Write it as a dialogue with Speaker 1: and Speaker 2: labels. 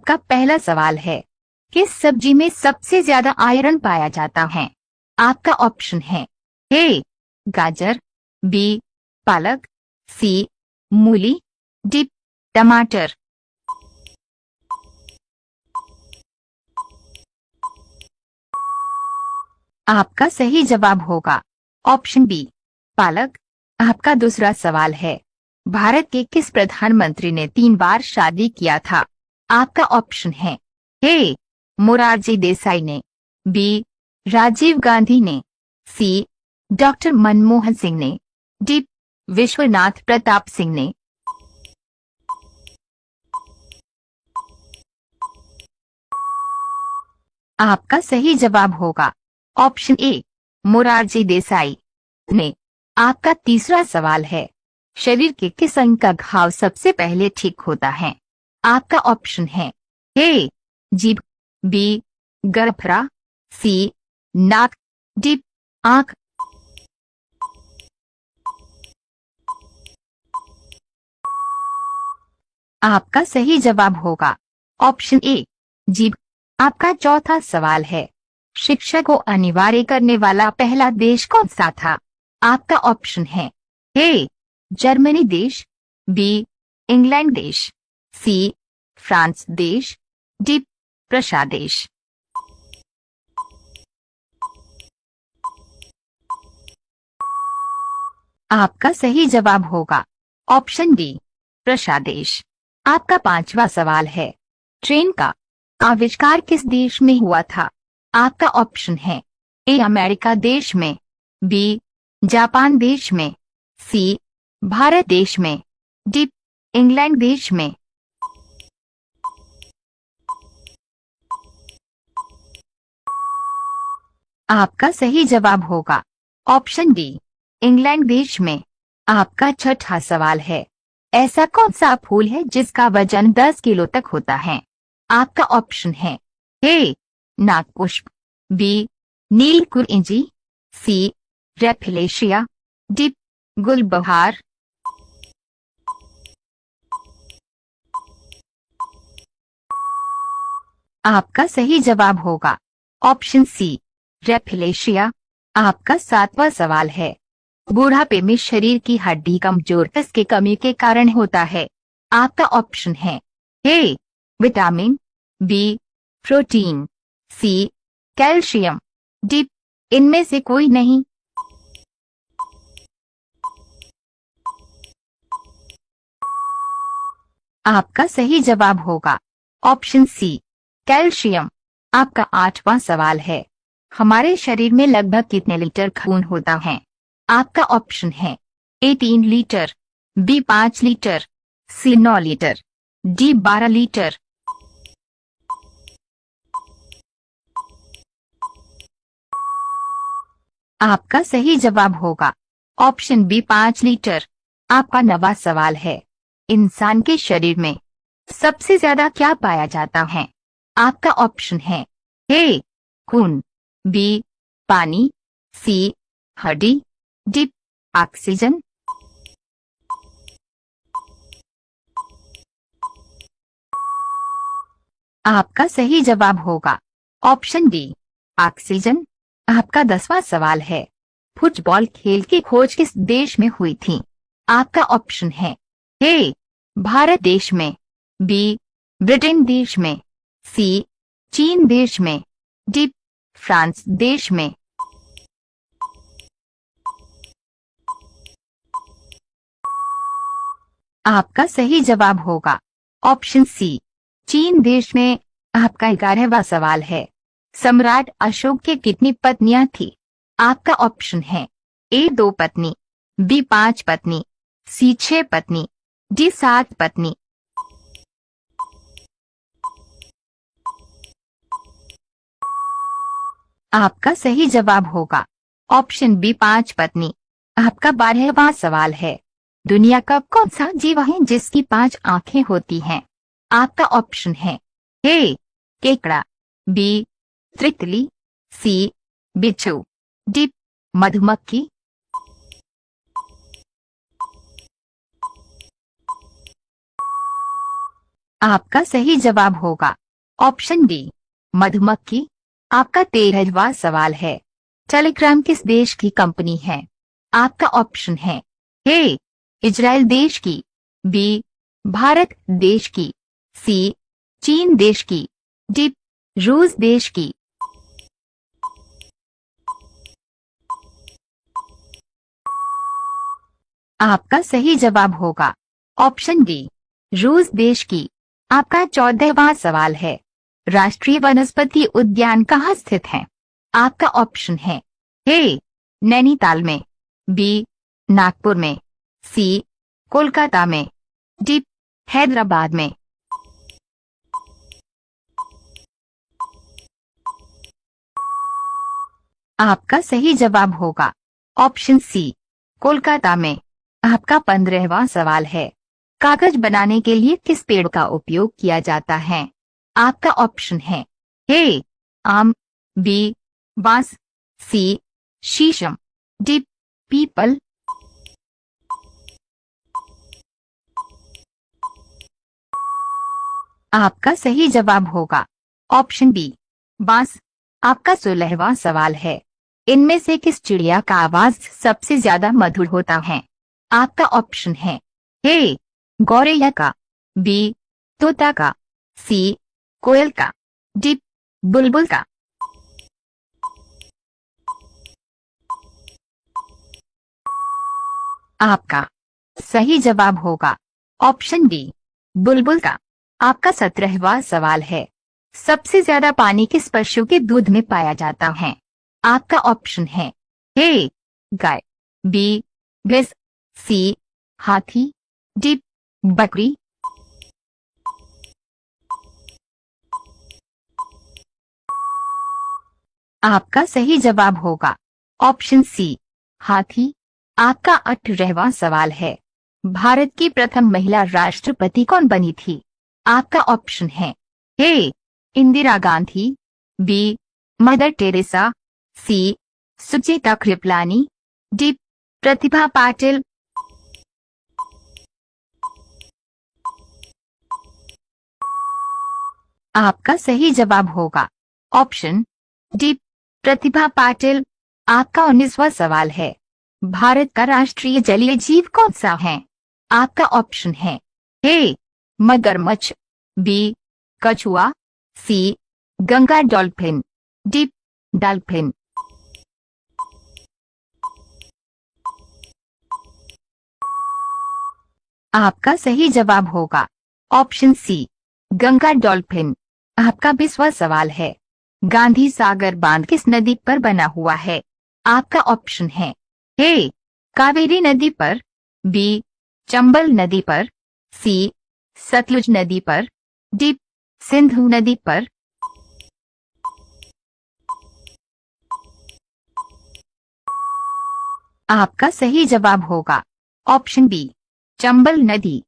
Speaker 1: आपका पहला सवाल है, किस सब्जी में सबसे ज्यादा आयरन पाया जाता है? आपका ऑप्शन है ए गाजर, बी पालक, सी मूली, डी टमाटर। आपका सही जवाब होगा ऑप्शन बी पालक। आपका दूसरा सवाल है, भारत के किस प्रधानमंत्री ने 3 बार शादी किया था? आपका ऑप्शन है ए मोरारजी देसाई ने, बी राजीव गांधी ने, सी डॉक्टर मनमोहन सिंह ने, डी विश्वनाथ प्रताप सिंह ने। आपका सही जवाब होगा ऑप्शन ए मोरारजी देसाई ने। आपका तीसरा सवाल है, शरीर के किस अंग का घाव सबसे पहले ठीक होता है? आपका ऑप्शन है ए जीभ, बी गरफरा, सी नाक, डी आंख। आपका सही जवाब होगा ऑप्शन ए जीभ। आपका चौथा सवाल है, शिक्षा को अनिवार्य करने वाला पहला देश कौन सा था? आपका ऑप्शन है ए जर्मनी देश, बी इंग्लैंड देश, सी फ्रांस देश, डी प्रशा देश। आपका सही जवाब होगा ऑप्शन डी प्रशा देश। आपका पांचवा सवाल है, ट्रेन का आविष्कार किस देश में हुआ था? आपका ऑप्शन है ए अमेरिका देश में, बी जापान देश में, सी भारत देश में, डी इंग्लैंड देश में। आपका सही जवाब होगा ऑप्शन डी इंग्लैंड देश में। आपका छठा सवाल है, ऐसा कौन सा फूल है जिसका वजन 10 किलो तक होता है? आपका ऑप्शन है ए नागपुष्प, बी नीलकुरिंजी, सी रेफिलेशिया, डी गुलबहार। आपका सही जवाब होगा ऑप्शन सी रेफिलेशिया। आपका सातवां सवाल है, बुढ़ापे में शरीर की हड्डी कमजोर किसकी कमी के कारण होता है? आपका ऑप्शन है A vitamin, B protein, C calcium, D इनमें से कोई नहीं। आपका सही जवाब होगा ऑप्शन सी कैल्शियम। आपका आठवां सवाल है, हमारे शरीर में लगभग कितने लीटर खून होता है? आपका ऑप्शन है ए 3 लीटर, बी 5 लीटर, सी 9 लीटर, डी 12 लीटर। आपका सही जवाब होगा ऑप्शन बी 5 लीटर। आपका नवा सवाल है, इंसान के शरीर में सबसे ज्यादा क्या पाया जाता है? आपका ऑप्शन है ए खून, बी पानी, सी हड्डी, डी ऑक्सीजन। आपका सही जवाब होगा ऑप्शन डी ऑक्सीजन। आपका 10वां सवाल है, फुटबॉल खेल की खोज किस देश में हुई थी? आपका ऑप्शन है ए भारत देश में, बी ब्रिटेन देश में, सी चीन देश में, डी फ्रांस देश में। आपका सही जवाब होगा ऑप्शन सी चीन देश में। आपका 11वां सवाल है, सम्राट अशोक की कितनी पत्नियां थी? आपका ऑप्शन है ए 2 पत्नी, बी 5 पत्नी, सी 6 पत्नी, डी 7 पत्नी। आपका सही जवाब होगा ऑप्शन बी 5 पत्नी। आपका 12वां सवाल है, दुनिया का कौन सा जीव है जिसकी 5 आंखें होती हैं? आपका ऑप्शन है ए केकड़ा, बी तितली, सी बिच्छू, डी मधुमक्खी। आपका सही जवाब होगा ऑप्शन डी मधुमक्खी। आपका 13वां सवाल है, टेलीग्राम किस देश की कंपनी है? आपका ऑप्शन है ए इजराइल देश की, बी भारत देश की, सी चीन देश की, डी रूस देश की। आपका सही जवाब होगा ऑप्शन डी रूस देश की। आपका 14वां सवाल है, राष्ट्रीय वनस्पति उद्यान कहाँ स्थित है? आपका ऑप्शन है ए नैनीताल में, बी नागपुर में, सी कोलकाता में, डी हैदराबाद में। आपका सही जवाब होगा ऑप्शन सी कोलकाता में। आपका 15वां सवाल है, कागज बनाने के लिए किस पेड़ का उपयोग किया जाता है? आपका ऑप्शन है ए आम, बी बांस, सी शीशम, डी पीपल। आपका सही जवाब होगा ऑप्शन बी बांस। आपका 16वां सवाल है, इनमें से किस चिड़िया का आवाज सबसे ज्यादा मधुर होता है? आपका ऑप्शन है ए गौरैया का, बी तोता का, सी कोयल का, डी बुलबुल का। आपका सही जवाब होगा ऑप्शन डी बुलबुल का। आपका 17वां सवाल है, सबसे ज्यादा पानी किस पशु के दूध में पाया जाता है? आपका ऑप्शन है ए गाय, बी भैंस, सी हाथी, डी बकरी। आपका सही जवाब होगा ऑप्शन सी हाथी। आपका 18वां सवाल है, भारत की प्रथम महिला राष्ट्रपति कौन बनी थी? आपका ऑप्शन है A Indira Gandhi, B mother Teresa, C Sucheta Kripalani, D Pratibha Patil. आपका सही जवाब होगा ऑप्शन डी प्रतिभा पाटिल। आपका 19वां सवाल है, भारत का राष्ट्रीय जलीय जीव कौन सा है? आपका ऑप्शन है ए मगरमच्छ, बी कछुआ, सी गंगा डॉल्फिन, डी डॉल्फिन। आपका सही जवाब होगा ऑप्शन सी गंगा डॉल्फिन। आपका 20वां सवाल है, गांधी सागर बांध किस नदी पर बना हुआ है? आपका ऑप्शन है ए कावेरी नदी पर, बी चंबल नदी पर, सी सतलुज नदी पर, डी सिंधु नदी पर। आपका सही जवाब होगा ऑप्शन बी चंबल नदी।